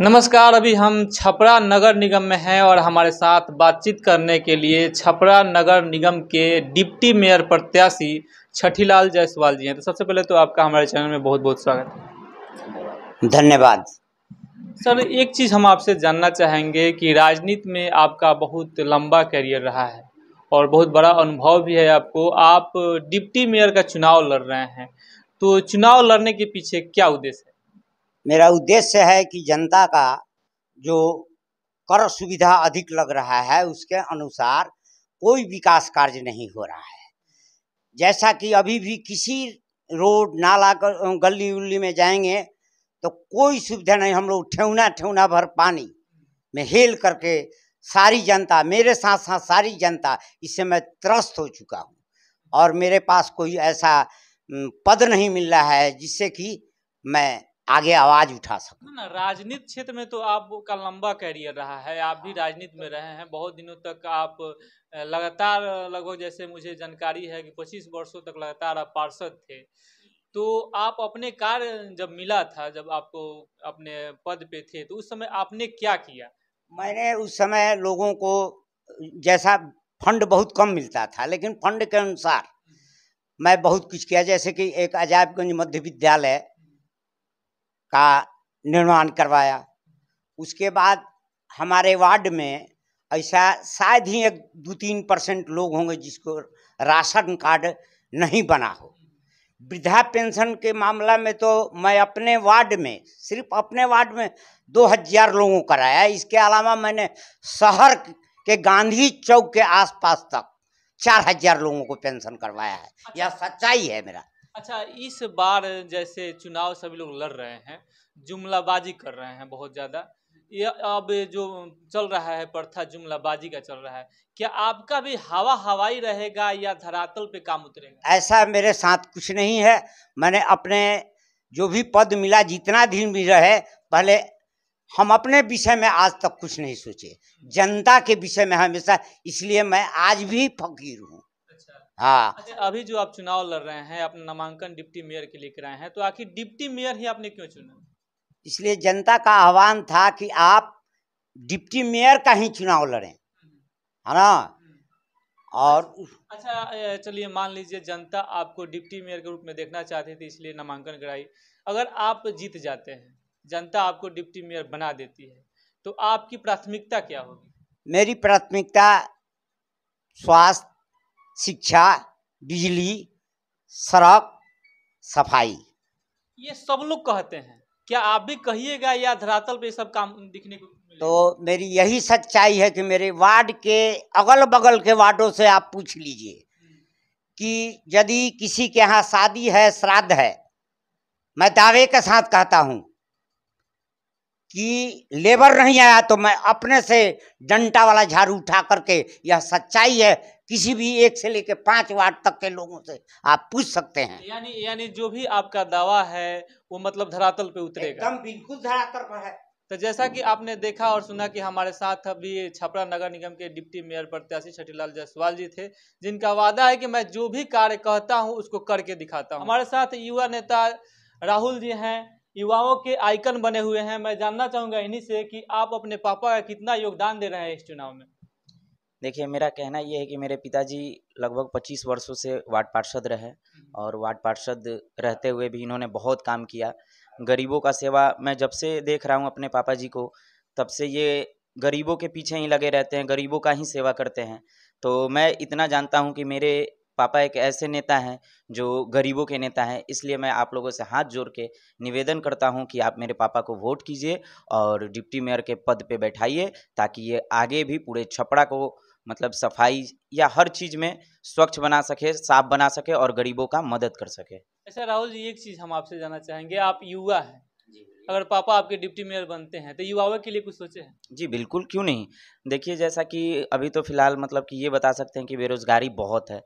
नमस्कार। अभी हम छपरा नगर निगम में हैं और हमारे साथ बातचीत करने के लिए छपरा नगर निगम के डिप्टी मेयर प्रत्याशी छठीलाल जायसवाल जी हैं। तो सबसे पहले तो आपका हमारे चैनल में बहुत बहुत स्वागत है। धन्यवाद। सर, एक चीज़ हम आपसे जानना चाहेंगे कि राजनीति में आपका बहुत लंबा करियर रहा है और बहुत बड़ा अनुभव भी है आपको। आप डिप्टी मेयर का चुनाव लड़ रहे हैं, तो चुनाव लड़ने के पीछे क्या उद्देश्य है? मेरा उद्देश्य है कि जनता का जो कर सुविधा अधिक लग रहा है उसके अनुसार कोई विकास कार्य नहीं हो रहा है। जैसा कि अभी भी किसी रोड नाला गली उल्ली में जाएंगे तो कोई सुविधा नहीं। हम लोग ठेहुना भर पानी में हेल करके सारी जनता, मेरे साथ साथ सारी जनता, इससे मैं त्रस्त हो चुका हूँ और मेरे पास कोई ऐसा पद नहीं मिल रहा है जिससे कि मैं आगे आवाज उठा सकूं। ना, राजनीति क्षेत्र में तो आपका लंबा कैरियर रहा है, आप भी राजनीति में रहे हैं बहुत दिनों तक। आप लगातार, लगभग जैसे मुझे जानकारी है कि 25 वर्षों तक लगातार आप पार्षद थे। तो आप अपने कार्य जब मिला था, जब आपको अपने पद पे थे, तो उस समय आपने क्या किया? मैंने उस समय लोगों को, जैसा फंड बहुत कम मिलता था लेकिन फंड के अनुसार मैं बहुत कुछ किया। जैसे कि एक अजायबगंज मध्य विद्यालय का निर्माण करवाया। उसके बाद हमारे वार्ड में ऐसा शायद ही 1-2-3% लोग होंगे जिसको राशन कार्ड नहीं बना हो। वृद्धा पेंशन के मामला में तो मैं अपने वार्ड में, सिर्फ अपने वार्ड में 2000 लोगों को कराया। इसके अलावा मैंने शहर के गांधी चौक के आसपास तक 4000 लोगों को पेंशन करवाया है। यह सच्चाई है मेरा। अच्छा, इस बार जैसे चुनाव सभी लोग लड़ रहे हैं, जुमलाबाजी कर रहे हैं बहुत ज़्यादा। ये अब जो चल रहा है प्रथा जुमलाबाजी का चल रहा है, क्या आपका भी हवा हवाई रहेगा या धरातल पे काम उतरेगा? ऐसा मेरे साथ कुछ नहीं है। मैंने अपने जो भी पद मिला, जितना दिन भी रहे, पहले हम अपने विषय में आज तक कुछ नहीं सोचे, जनता के विषय में हमेशा। इसलिए मैं आज भी फकीर हूँ। हाँ। अच्छा, अभी जो आप चुनाव लड़ रहे हैं, अपना नामांकन डिप्टी मेयर के लिए कराए हैं, तो आखिर डिप्टी मेयर ही आपने क्यों चुना? इसलिए जनता का आह्वान था कि आप डिप्टी मेयर का ही चुनाव लड़ें, है ना। और अच्छा, चलिए मान लीजिए जनता आपको डिप्टी मेयर के रूप में देखना चाहती थी, इसलिए नामांकन कराई। अगर आप जीत जाते हैं, जनता आपको डिप्टी मेयर बना देती है, तो आपकी प्राथमिकता क्या होगी? मेरी प्राथमिकता स्वास्थ्य, शिक्षा, बिजली, सड़क, सफाई। ये सब लोग कहते हैं, क्या आप भी कहिएगा या धरातल पे सब काम दिखने को मिलेगा? तो मेरी यही सच्चाई है कि मेरे वार्ड के अगल बगल के वार्डों से आप पूछ लीजिए कि यदि किसी के यहाँ शादी है, श्राद्ध है, मैं दावे के साथ कहता हूँ कि लेबर नहीं आया तो मैं अपने से डंडा वाला झाड़ू उठा करके, यह सच्चाई है, किसी भी 1 से लेकर 5 वार्ड तक के लोगों से आप पूछ सकते हैं। यानी जो भी आपका दावा है वो मतलब धरातल पे उतरेगा? एकदम बिल्कुल धरातल पर है। तो जैसा कि आपने देखा और सुना कि हमारे साथ अभी छपरा नगर निगम के डिप्टी मेयर प्रत्याशी छठीलाल जायसवाल जी थे, जिनका वादा है कि मैं जो भी कार्य कहता हूं उसको करके दिखाता हूं। हमारे साथ युवा नेता राहुल जी हैं, युवाओं के आइकन बने हुए हैं। मैं जानना चाहूंगा इन्हीं से कि आप अपने पापा का कितना योगदान दे रहे हैं इस चुनाव में? देखिए, मेरा कहना ये है कि मेरे पिताजी लगभग 25 वर्षों से वार्ड पार्षद रहे और वार्ड पार्षद रहते हुए भी इन्होंने बहुत काम किया। गरीबों का सेवा मैं जब से देख रहा हूँ अपने पापा जी को, तब से ये गरीबों के पीछे ही लगे रहते हैं, गरीबों का ही सेवा करते हैं। तो मैं इतना जानता हूँ कि मेरे पापा एक ऐसे नेता हैं जो गरीबों के नेता हैं। इसलिए मैं आप लोगों से हाथ जोड़ के निवेदन करता हूँ कि आप मेरे पापा को वोट कीजिए और डिप्टी मेयर के पद पे बैठाइए, ताकि ये आगे भी पूरे छपरा को मतलब सफाई या हर चीज़ में स्वच्छ बना सके, साफ बना सके और गरीबों का मदद कर सके। अच्छा राहुल जी, एक चीज़ हम आपसे जानना चाहेंगे, आप युवा हैं, अगर पापा आपके डिप्टी मेयर बनते हैं तो युवाओं के लिए कुछ सोचे हैं? जी बिल्कुल, क्यों नहीं। देखिए, जैसा कि अभी तो फ़िलहाल मतलब कि ये बता सकते हैं कि बेरोज़गारी बहुत है,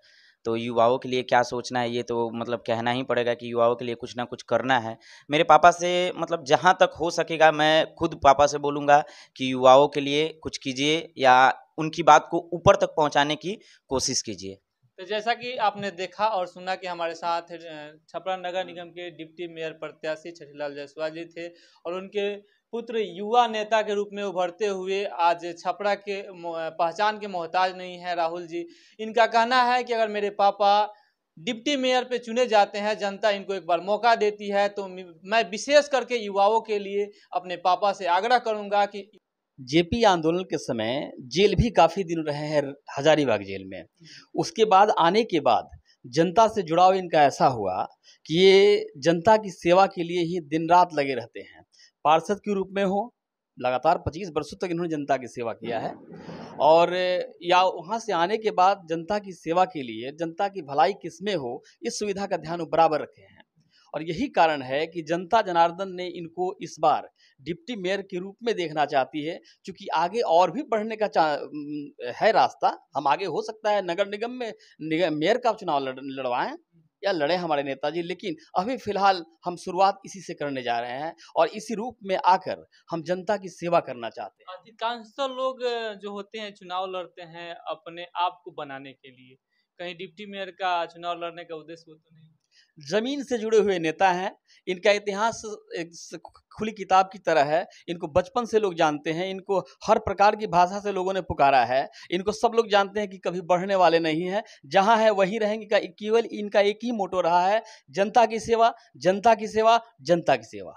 तो युवाओं के लिए क्या सोचना है ये तो मतलब कहना ही पड़ेगा कि युवाओं के लिए कुछ ना कुछ करना है। मेरे पापा से मतलब जहाँ तक हो सकेगा मैं खुद पापा से बोलूँगा कि युवाओं के लिए कुछ कीजिए या उनकी बात को ऊपर तक पहुँचाने की कोशिश कीजिए। तो जैसा कि आपने देखा और सुना कि हमारे साथ छपरा नगर निगम के डिप्टी मेयर प्रत्याशी छठीलाल जायसवाल जी थे और उनके पुत्र युवा नेता के रूप में उभरते हुए आज छपरा के पहचान के मोहताज नहीं है राहुल जी। इनका कहना है कि अगर मेरे पापा डिप्टी मेयर पे चुने जाते हैं, जनता इनको एक बार मौका देती है, तो मैं विशेष करके युवाओं के लिए अपने पापा से आग्रह करूंगा कि जेपी आंदोलन के समय जेल भी काफ़ी दिन रहे हैं हजारीबाग जेल में। उसके बाद आने के बाद जनता से जुड़ाव इनका ऐसा हुआ कि ये जनता की सेवा के लिए ही दिन रात लगे रहते हैं। पार्षद के रूप में हो, लगातार 25 वर्षों तक इन्होंने जनता की सेवा किया है, और या वहाँ से आने के बाद जनता की सेवा के लिए जनता की भलाई किसमें हो, इस सुविधा का ध्यान वो बराबर रखे हैं। और यही कारण है कि जनता जनार्दन ने इनको इस बार डिप्टी मेयर के रूप में देखना चाहती है, क्योंकि आगे और भी बढ़ने का है रास्ता। हम आगे हो सकता है नगर निगम में मेयर का चुनाव लड़वाएं या लड़े हमारे नेताजी, लेकिन अभी फिलहाल हम शुरुआत इसी से करने जा रहे हैं और इसी रूप में आकर हम जनता की सेवा करना चाहते हैं। अधिकांश लोग जो होते हैं चुनाव लड़ते हैं अपने आप को बनाने के लिए, कहीं डिप्टी मेयर का चुनाव लड़ने का उद्देश्य वो तो नहीं। जमीन से जुड़े हुए नेता हैं, इनका इतिहास एक खुली किताब की तरह है। इनको बचपन से लोग जानते हैं, इनको हर प्रकार की भाषा से लोगों ने पुकारा है। इनको सब लोग जानते हैं कि कभी बढ़ने वाले नहीं हैं, जहां है वहीं रहेंगे। केवल इनका एक ही मोटो रहा है, जनता की सेवा, जनता की सेवा, जनता की सेवा।